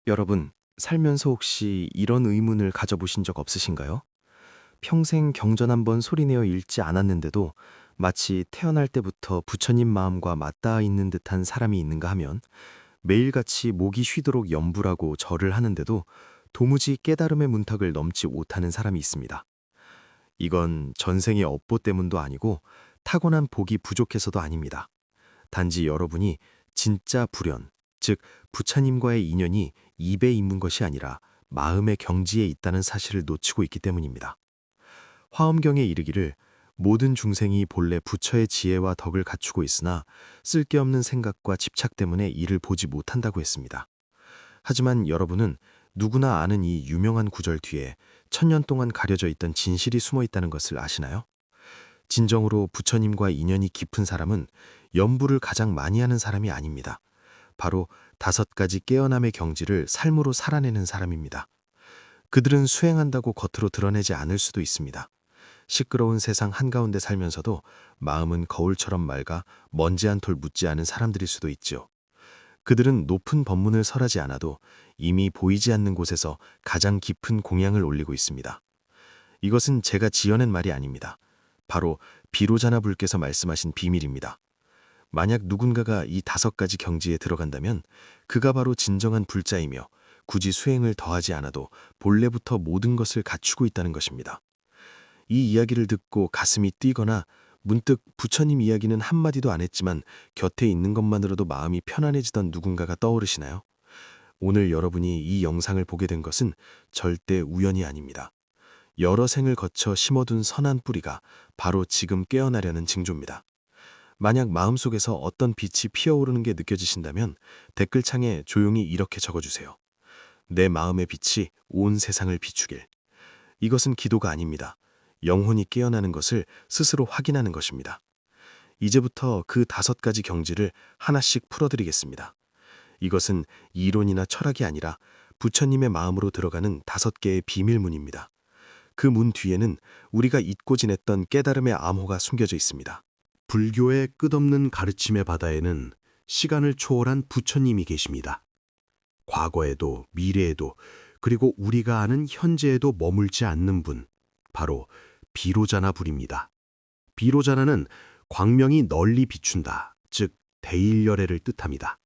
여러분, 살면서 혹시 이런 의문을 가져보신 적 없으신가요? 평생 경전 한 번 소리내어 읽지 않았는데도 마치 태어날 때부터 부처님 마음과 맞닿아 있는 듯한 사람이 있는가 하면 매일같이 목이 쉬도록 염불하고 절을 하는데도 도무지 깨달음의 문턱을 넘지 못하는 사람이 있습니다. 이건 전생의 업보 때문도 아니고 타고난 복이 부족해서도 아닙니다. 단지 여러분이 진짜 불연, 즉 부처님과의 인연이 입에 있는 것이 아니라 마음의 경지에 있다는 사실을 놓치고 있기 때문입니다. 화엄경에 이르기를 모든 중생이 본래 부처의 지혜와 덕을 갖추고 있으나 쓸데없는 생각과 집착 때문에 이를 보지 못한다고 했습니다. 하지만 여러분은 누구나 아는 이 유명한 구절 뒤에 천년 동안 가려져 있던 진실이 숨어 있다는 것을 아시나요? 진정으로 부처님과 인연이 깊은 사람은 염불을 가장 많이 하는 사람이 아닙니다. 바로 5가지 깨어남의 경지를 삶으로 살아내는 사람입니다. 그들은 수행한다고 겉으로 드러내지 않을 수도 있습니다. 시끄러운 세상 한가운데 살면서도 마음은 거울처럼 맑아 먼지 한 톨 묻지 않은 사람들일 수도 있죠. 그들은 높은 법문을 설하지 않아도 이미 보이지 않는 곳에서 가장 깊은 공양을 올리고 있습니다. 이것은 제가 지어낸 말이 아닙니다. 바로 비로자나 불께서 말씀하신 비밀입니다. 만약 누군가가 이 5가지 경지에 들어간다면 그가 바로 진정한 불자이며 굳이 수행을 더하지 않아도 본래부터 모든 것을 갖추고 있다는 것입니다. 이 이야기를 듣고 가슴이 뛰거나 문득 부처님 이야기는 한마디도 안 했지만 곁에 있는 것만으로도 마음이 편안해지던 누군가가 떠오르시나요? 오늘 여러분이 이 영상을 보게 된 것은 절대 우연이 아닙니다. 여러 생을 거쳐 심어둔 선한 뿌리가 바로 지금 깨어나려는 징조입니다. 만약 마음속에서 어떤 빛이 피어오르는 게 느껴지신다면 댓글창에 조용히 이렇게 적어주세요. 내 마음의 빛이 온 세상을 비추길. 이것은 기도가 아닙니다. 영혼이 깨어나는 것을 스스로 확인하는 것입니다. 이제부터 그 5가지 경지를 하나씩 풀어드리겠습니다. 이것은 이론이나 철학이 아니라 부처님의 마음으로 들어가는 5개의 비밀문입니다. 그 문 뒤에는 우리가 잊고 지냈던 깨달음의 암호가 숨겨져 있습니다. 불교의 끝없는 가르침의 바다에는 시간을 초월한 부처님이 계십니다. 과거에도 미래에도 그리고 우리가 아는 현재에도 머물지 않는 분, 바로 비로자나 불입니다. 비로자나는 광명이 널리 비춘다, 즉 대일열애를 뜻합니다.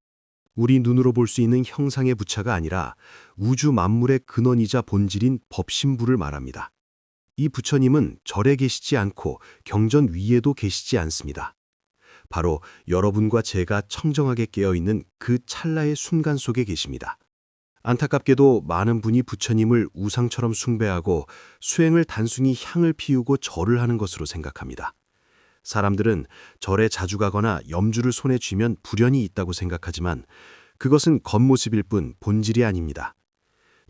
우리 눈으로 볼 수 있는 형상의 부처가 아니라 우주 만물의 근원이자 본질인 법신부를 말합니다. 이 부처님은 절에 계시지 않고 경전 위에도 계시지 않습니다. 바로 여러분과 제가 청정하게 깨어있는 그 찰나의 순간 속에 계십니다. 안타깝게도 많은 분이 부처님을 우상처럼 숭배하고 수행을 단순히 향을 피우고 절을 하는 것으로 생각합니다. 사람들은 절에 자주 가거나 염주를 손에 쥐면 불연이 있다고 생각하지만 그것은 겉모습일 뿐 본질이 아닙니다.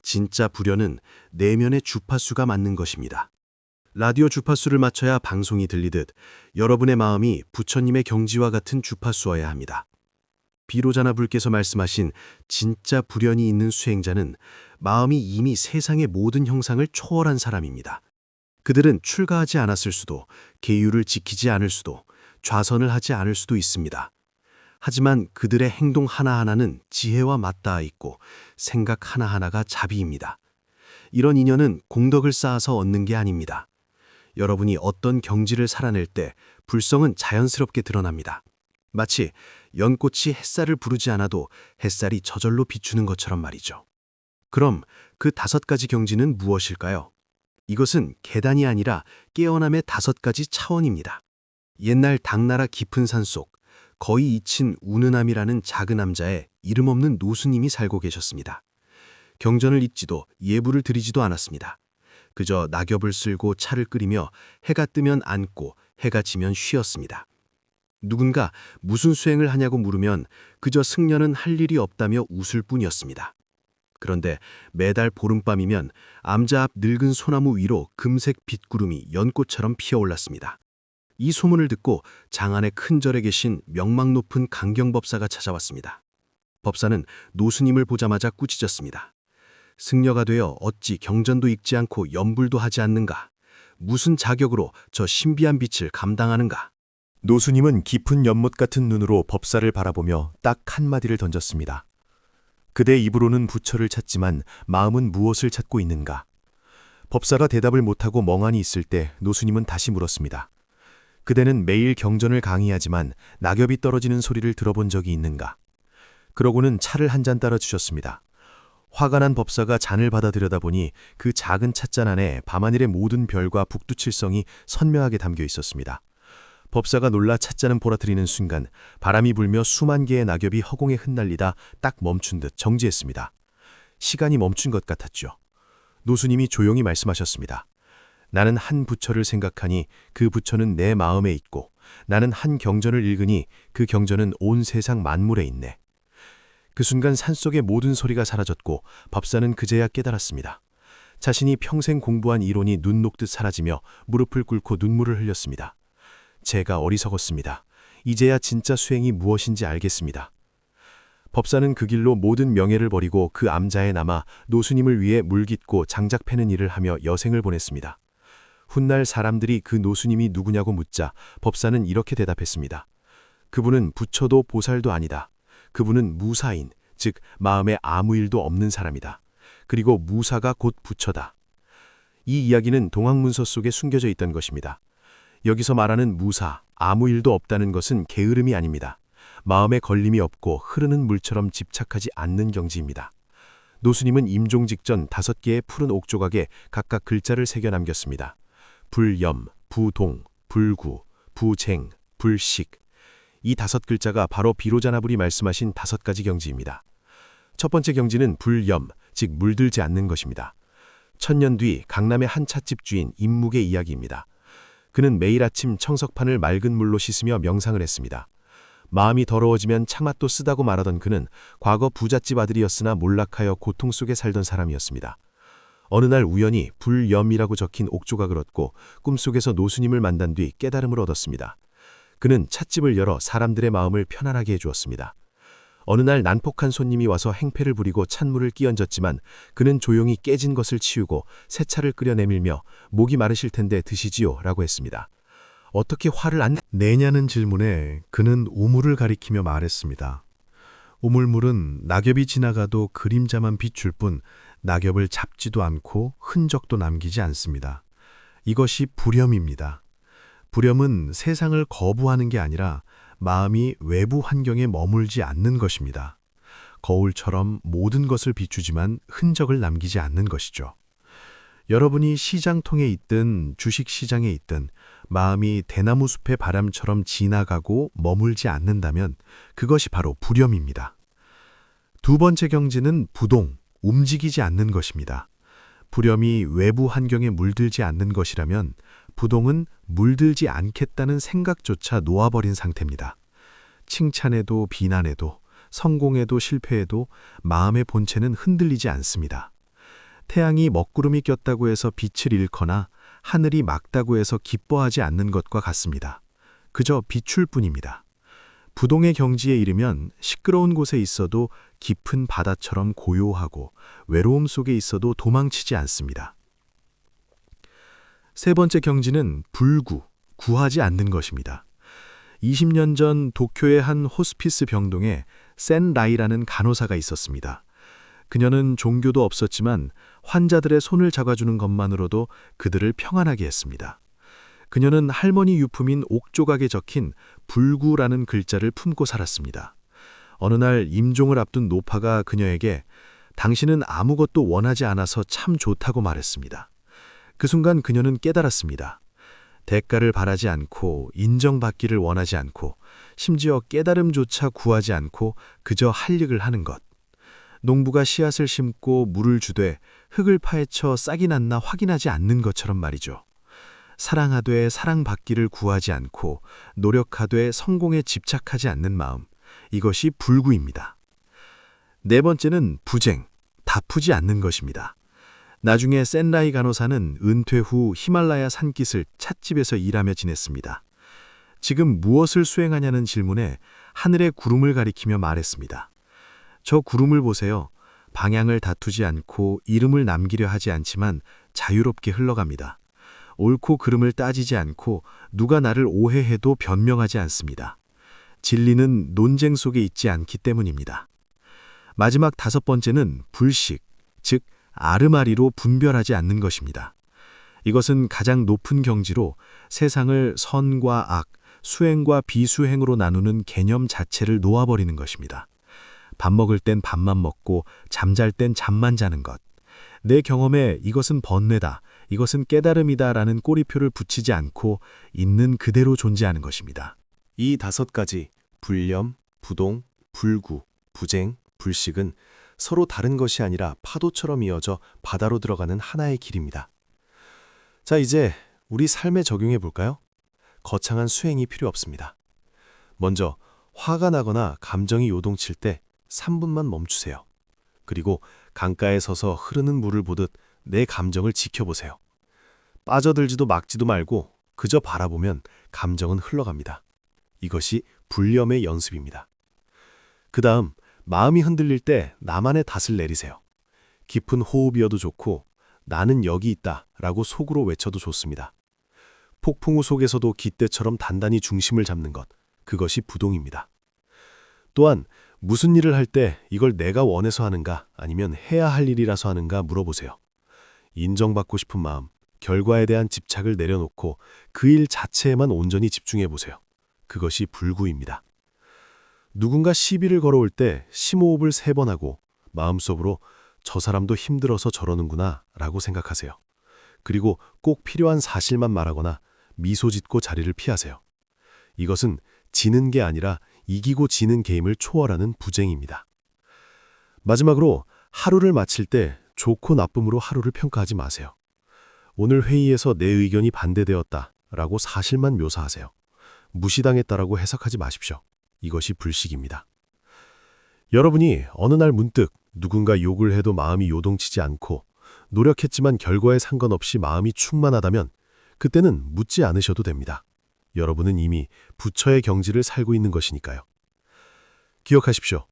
진짜 불연은 내면의 주파수가 맞는 것입니다. 라디오 주파수를 맞춰야 방송이 들리듯 여러분의 마음이 부처님의 경지와 같은 주파수여야 합니다. 비로자나 불께서 말씀하신 진짜 불연이 있는 수행자는 마음이 이미 세상의 모든 형상을 초월한 사람입니다. 그들은 출가하지 않았을 수도, 계율을 지키지 않을 수도, 좌선을 하지 않을 수도 있습니다. 하지만 그들의 행동 하나하나는 지혜와 맞닿아 있고 생각 하나하나가 자비입니다. 이런 인연은 공덕을 쌓아서 얻는 게 아닙니다. 여러분이 어떤 경지를 살아낼 때 불성은 자연스럽게 드러납니다. 마치 연꽃이 햇살을 부르지 않아도 햇살이 저절로 비추는 것처럼 말이죠. 그럼 그 5가지 경지는 무엇일까요? 이것은 계단이 아니라 깨어남의 5가지 차원입니다. 옛날 당나라 깊은 산속 거의 잊힌 우느남이라는 작은 남자에 이름 없는 노수님이 살고 계셨습니다. 경전을 읽지도 예불을 드리지도 않았습니다. 그저 낙엽을 쓸고 차를 끓이며 해가 뜨면 앉고 해가 지면 쉬었습니다. 누군가 무슨 수행을 하냐고 물으면 그저 승려는 할 일이 없다며 웃을 뿐이었습니다. 그런데 매달 보름밤이면 암자 앞 늙은 소나무 위로 금색 빛구름이 연꽃처럼 피어올랐습니다. 이 소문을 듣고 장안의 큰 절에 계신 명망 높은 강경법사가 찾아왔습니다. 법사는 노수님을 보자마자 꾸짖었습니다. 승려가 되어 어찌 경전도 읽지 않고 염불도 하지 않는가? 무슨 자격으로 저 신비한 빛을 감당하는가? 노수님은 깊은 연못 같은 눈으로 법사를 바라보며 딱 한마디를 던졌습니다. 그대 입으로는 부처를 찾지만 마음은 무엇을 찾고 있는가? 법사가 대답을 못하고 멍하니 있을 때 노수님은 다시 물었습니다. 그대는 매일 경전을 강의하지만 낙엽이 떨어지는 소리를 들어본 적이 있는가? 그러고는 차를 한 잔 따라 주셨습니다. 화가 난 법사가 잔을 받아 들여다보니 그 작은 찻잔 안에 밤하늘의 모든 별과 북두칠성이 선명하게 담겨 있었습니다. 법사가 놀라 찻잔을 보라뜨리는 순간 바람이 불며 수만 개의 낙엽이 허공에 흩날리다 딱 멈춘 듯 정지했습니다. 시간이 멈춘 것 같았죠. 노수님이 조용히 말씀하셨습니다. 나는 한 부처를 생각하니 그 부처는 내 마음에 있고 나는 한 경전을 읽으니 그 경전은 온 세상 만물에 있네. 그 순간 산속의 모든 소리가 사라졌고 법사는 그제야 깨달았습니다. 자신이 평생 공부한 이론이 눈 녹듯 사라지며 무릎을 꿇고 눈물을 흘렸습니다. 제가 어리석었습니다. 이제야 진짜 수행이 무엇인지 알겠습니다. 법사는 그 길로 모든 명예를 버리고 그 암자에 남아 노수님을 위해 물깃고 장작 패는 일을 하며 여생을 보냈습니다. 훗날 사람들이 그 노수님이 누구냐고 묻자 법사는 이렇게 대답했습니다. 그분은 부처도 보살도 아니다. 그분은 무사인, 즉 마음에 아무 일도 없는 사람이다. 그리고 무사가 곧 부처다. 이 이야기는 동학문서 속에 숨겨져 있던 것입니다. 여기서 말하는 무사, 아무 일도 없다는 것은 게으름이 아닙니다. 마음에 걸림이 없고 흐르는 물처럼 집착하지 않는 경지입니다. 노수님은 임종 직전 5개의 푸른 옥조각에 각각 글자를 새겨 남겼습니다. 불염, 부동, 불구, 부쟁, 불식. 이 5글자가 바로 비로자나불이 말씀하신 5가지 경지입니다. 첫 번째 경지는 불염, 즉 물들지 않는 것입니다. 1000년 뒤 강남의 한 찻집 주인 임묵의 이야기입니다. 그는 매일 아침 청석판을 맑은 물로 씻으며 명상을 했습니다. 마음이 더러워지면 창맛도 쓰다고 말하던 그는 과거 부잣집 아들이었으나 몰락하여 고통 속에 살던 사람이었습니다. 어느 날 우연히 불염이라고 적힌 옥조각을 얻고 꿈속에서 노수님을 만난 뒤 깨달음을 얻었습니다. 그는 찻집을 열어 사람들의 마음을 편안하게 해주었습니다. 어느 날 난폭한 손님이 와서 행패를 부리고 찬물을 끼얹었지만 그는 조용히 깨진 것을 치우고 새 차를 끓여 내밀며 목이 마르실 텐데 드시지요 라고 했습니다. 어떻게 화를 안 내냐는 질문에 그는 우물을 가리키며 말했습니다. 우물물은 낙엽이 지나가도 그림자만 비출 뿐 낙엽을 잡지도 않고 흔적도 남기지 않습니다. 이것이 불염입니다. 불염은 세상을 거부하는 게 아니라 마음이 외부 환경에 머물지 않는 것입니다. 거울처럼 모든 것을 비추지만 흔적을 남기지 않는 것이죠. 여러분이 시장통에 있든 주식시장에 있든 마음이 대나무 숲의 바람처럼 지나가고 머물지 않는다면 그것이 바로 불염입니다. 두 번째 경지는 부동, 움직이지 않는 것입니다. 불염이 외부 환경에 물들지 않는 것이라면 부동은 물들지 않겠다는 생각조차 놓아버린 상태입니다. 칭찬에도 비난에도 성공에도 실패에도 마음의 본체는 흔들리지 않습니다. 태양이 먹구름이 꼈다고 해서 빛을 잃거나 하늘이 맑다고 해서 기뻐하지 않는 것과 같습니다. 그저 비출 뿐입니다. 부동의 경지에 이르면 시끄러운 곳에 있어도 깊은 바다처럼 고요하고 외로움 속에 있어도 도망치지 않습니다. 세 번째 경지는 불구, 구하지 않는 것입니다. 20년 전 도쿄의 한 호스피스 병동에 센 라이라는 간호사가 있었습니다. 그녀는 종교도 없었지만 환자들의 손을 잡아주는 것만으로도 그들을 평안하게 했습니다. 그녀는 할머니 유품인 옥조각에 적힌 불구라는 글자를 품고 살았습니다. 어느 날 임종을 앞둔 노파가 그녀에게 당신은 아무것도 원하지 않아서 참 좋다고 말했습니다. 그 순간 그녀는 깨달았습니다. 대가를 바라지 않고 인정받기를 원하지 않고 심지어 깨달음조차 구하지 않고 그저 할 일을 하는 것. 농부가 씨앗을 심고 물을 주되 흙을 파헤쳐 싹이 났나 확인하지 않는 것처럼 말이죠. 사랑하되 사랑받기를 구하지 않고 노력하되 성공에 집착하지 않는 마음. 이것이 불구입니다. 네 번째는 부쟁, 다푸지 않는 것입니다. 나중에 센라이 간호사는 은퇴 후 히말라야 산깃을 찻집에서 일하며 지냈습니다. 지금 무엇을 수행하냐는 질문에 하늘의 구름을 가리키며 말했습니다. 저 구름을 보세요. 방향을 다투지 않고 이름을 남기려 하지 않지만 자유롭게 흘러갑니다. 옳고 그름을 따지지 않고 누가 나를 오해해도 변명하지 않습니다. 진리는 논쟁 속에 있지 않기 때문입니다. 마지막 5번째는 불식, 즉 아르마리로 분별하지 않는 것입니다. 이것은 가장 높은 경지로 세상을 선과 악, 수행과 비수행으로 나누는 개념 자체를 놓아버리는 것입니다. 밥 먹을 땐 밥만 먹고 잠잘 땐 잠만 자는 것. 내 경험에 이것은 번뇌다, 이것은 깨달음이다 라는 꼬리표를 붙이지 않고 있는 그대로 존재하는 것입니다. 이 5가지 불념, 부동, 불구, 부쟁, 불식은 서로 다른 것이 아니라 파도처럼 이어져 바다로 들어가는 하나의 길입니다. 자, 이제 우리 삶에 적용해 볼까요? 거창한 수행이 필요 없습니다. 먼저 화가 나거나 감정이 요동칠 때 3분만 멈추세요. 그리고 강가에 서서 흐르는 물을 보듯 내 감정을 지켜보세요. 빠져들지도 막지도 말고 그저 바라보면 감정은 흘러갑니다. 이것이 불념의 연습입니다. 그 다음 마음이 흔들릴 때 나만의 닷을 내리세요. 깊은 호흡이어도 좋고 나는 여기 있다 라고 속으로 외쳐도 좋습니다. 폭풍우 속에서도 깃대처럼 단단히 중심을 잡는 것, 그것이 부동입니다. 또한 무슨 일을 할 때 이걸 내가 원해서 하는가 아니면 해야 할 일이라서 하는가 물어보세요. 인정받고 싶은 마음, 결과에 대한 집착을 내려놓고 그 일 자체에만 온전히 집중해 보세요. 그것이 불구입니다. 누군가 시비를 걸어올 때 심호흡을 3번 하고 마음속으로 저 사람도 힘들어서 저러는구나 라고 생각하세요. 그리고 꼭 필요한 사실만 말하거나 미소 짓고 자리를 피하세요. 이것은 지는 게 아니라 이기고 지는 게임을 초월하는 부쟁입니다. 마지막으로 하루를 마칠 때 좋고 나쁨으로 하루를 평가하지 마세요. 오늘 회의에서 내 의견이 반대되었다 라고 사실만 묘사하세요. 무시당했다라고 해석하지 마십시오. 이것이 불식입니다. 여러분이 어느 날 문득 누군가 욕을 해도 마음이 요동치지 않고 노력했지만 결과에 상관없이 마음이 충만하다면 그때는 묻지 않으셔도 됩니다. 여러분은 이미 부처의 경지를 살고 있는 것이니까요. 기억하십시오.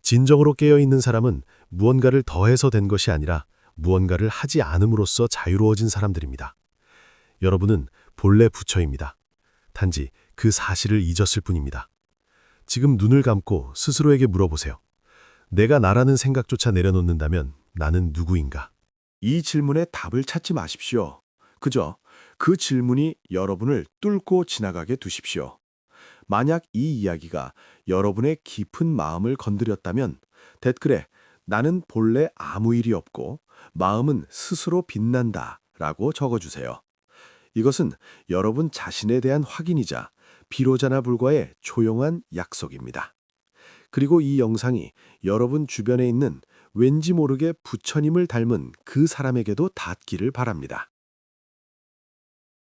진정으로 깨어있는 사람은 무언가를 더해서 된 것이 아니라 무언가를 하지 않음으로써 자유로워진 사람들입니다. 여러분은 본래 부처입니다. 단지 그 사실을 잊었을 뿐입니다. 지금 눈을 감고 스스로에게 물어보세요. 내가 나라는 생각조차 내려놓는다면 나는 누구인가? 이 질문에 답을 찾지 마십시오. 그저 그 질문이 여러분을 뚫고 지나가게 두십시오. 만약 이 이야기가 여러분의 깊은 마음을 건드렸다면 댓글에 나는 본래 아무 일이 없고 마음은 스스로 빛난다 라고 적어주세요. 이것은 여러분 자신에 대한 확인이자 비로자나 불과의 조용한 약속입니다. 그리고 이 영상이 여러분 주변에 있는 왠지 모르게 부처님을 닮은 그 사람에게도 닿기를 바랍니다.